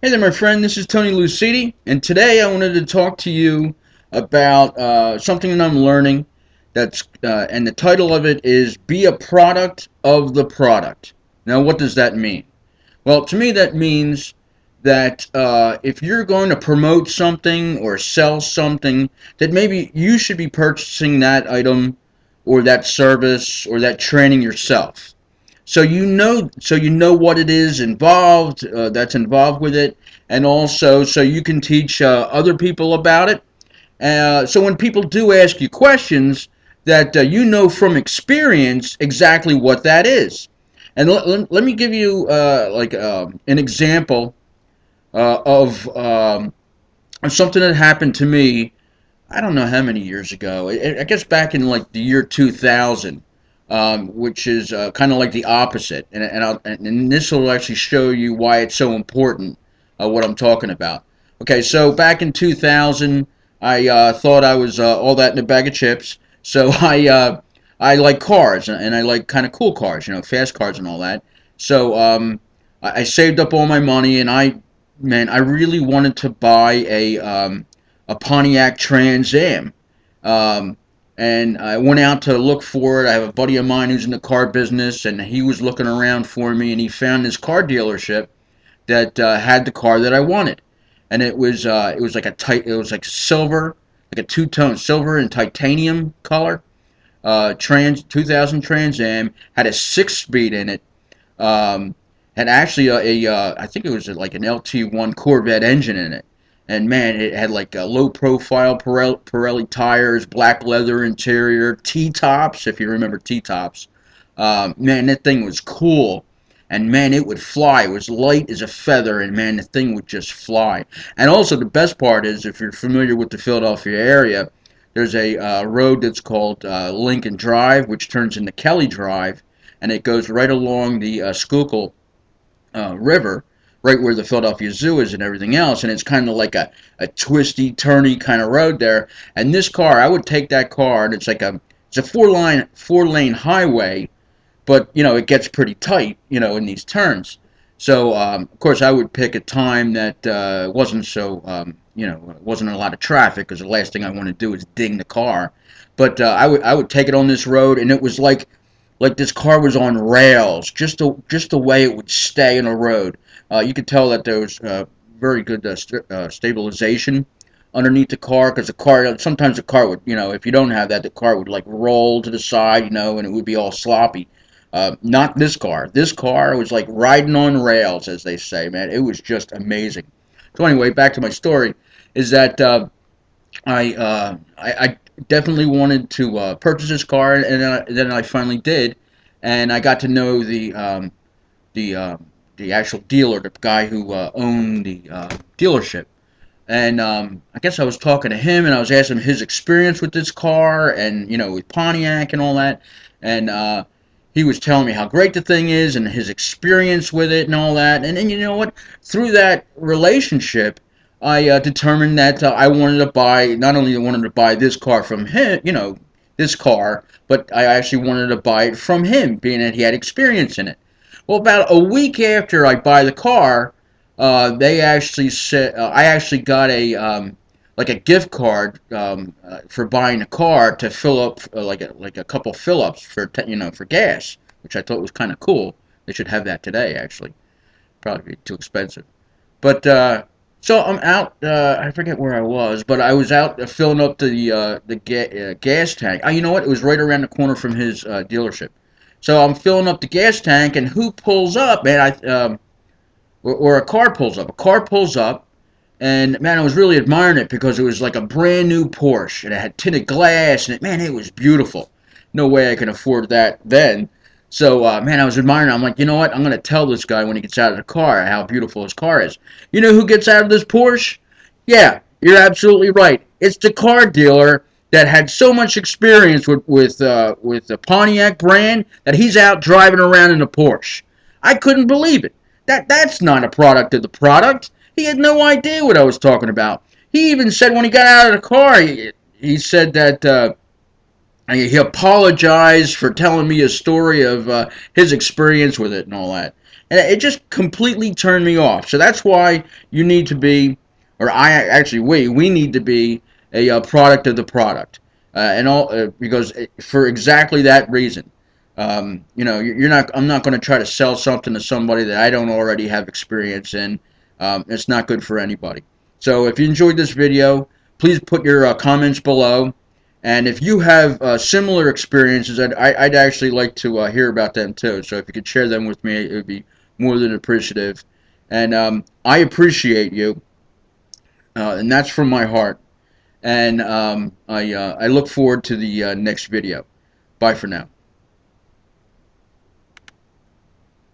Hey there, my friend. This is Tony Lucidi, and today I wanted to talk to you about something that I'm learning. And the title of it is "Be a Product of the Product." Now, what does that mean? Well, to me, that means that if you're going to promote something or sell something, that maybe you should be purchasing that item or that service or that training yourself. So you know what it is involved, that's involved with it, and also so you can teach other people about it. So when people do ask you questions, that you know from experience exactly what that is. And let me give you an example of something that happened to me. I don't know how many years ago. I guess back in like the year 2000, which is kind of like the opposite. And this will actually show you why it's so important, what I'm talking about. Okay, so back in 2000, I thought I was all that in a bag of chips. So I like cars, and I like kind of cool cars, fast cars and all that. So I saved up all my money, and I really wanted to buy a Pontiac Trans Am. And I went out to look for it. I have a buddy of mine who's in the car business, and he was looking around for me, and he found this car dealership that had the car that I wanted, and it was like silver, like a two-tone silver and titanium color. 2000 Trans Am had a 6-speed in it. Had actually I think it was like an LT1 Corvette engine in it. And man, it had like a low profile Pirelli tires, black leather interior, T-tops, if you remember T-tops. Man, that thing was cool. And man, it would fly. It was light as a feather, and man, the thing would just fly. And also, the best part is, if you're familiar with the Philadelphia area, there's a road that's called Lincoln Drive, which turns into Kelly Drive, and it goes right along the Schuylkill River, right where the Philadelphia Zoo is and everything else, and it's kind of like a twisty, turny kind of road there. And this car, I would take that car, and it's a four lane highway, but it gets pretty tight, in these turns. So of course I would pick a time that wasn't so wasn't a lot of traffic, because the last thing I want to do is ding the car. But I would take it on this road, and it was like this car was on rails, just the way it would stay in a road. You could tell that there was very good stabilization underneath the car, because sometimes the car would, if you don't have that, the car would like roll to the side, and it would be all sloppy. Not this car. This car was like riding on rails, as they say, man. It was just amazing. So anyway, back to my story, is that I definitely wanted to purchase this car, and then I finally did, and I got to know the the actual dealer, the guy who owned the dealership. And I guess I was talking to him, and I was asking him his experience with this car, and with Pontiac and all that. And he was telling me how great the thing is, and his experience with it and all that. And then you know what? Through that relationship, I determined that I wanted to buy, not only wanted to buy this car from him, this car, but I actually wanted to buy it from him, being that he had experience in it. Well, about a week after I buy the car, they actually said I actually got a gift card for buying a car to fill up like a couple fill ups for gas, which I thought was kind of cool. They should have that today, actually. Probably be too expensive. But so I'm out. I forget where I was, but I was out filling up the gas tank. You know what? It was right around the corner from his dealership. So I'm filling up the gas tank, and who pulls up? Man, or a car pulls up. A car pulls up, and man, I was really admiring it, because it was like a brand new Porsche, and it had tinted glass, and man, it was beautiful. No way I can afford that then. So, man, I was admiring it. I'm like, you know what? I'm going to tell this guy when he gets out of the car how beautiful his car is. You know who gets out of this Porsche? Yeah, you're absolutely right. It's the car dealer that had so much experience with the Pontiac brand, that he's out driving around in a Porsche. I couldn't believe it. That's not a product of the product. He had no idea what I was talking about. He even said when he got out of the car, he said that he apologized for telling me a story of his experience with it and all that. and it just completely turned me off. So that's why you need to be, or I actually we need to be a product of the product, and all because for exactly that reason. You're not. I'm not going to try to sell something to somebody that I don't already have experience in. It's not good for anybody. So if you enjoyed this video, please put your comments below. And if you have similar experiences, I'd actually like to hear about them too. So if you could share them with me, it would be more than appreciative. And I appreciate you, and that's from my heart. And I look forward to the next video. Bye for now.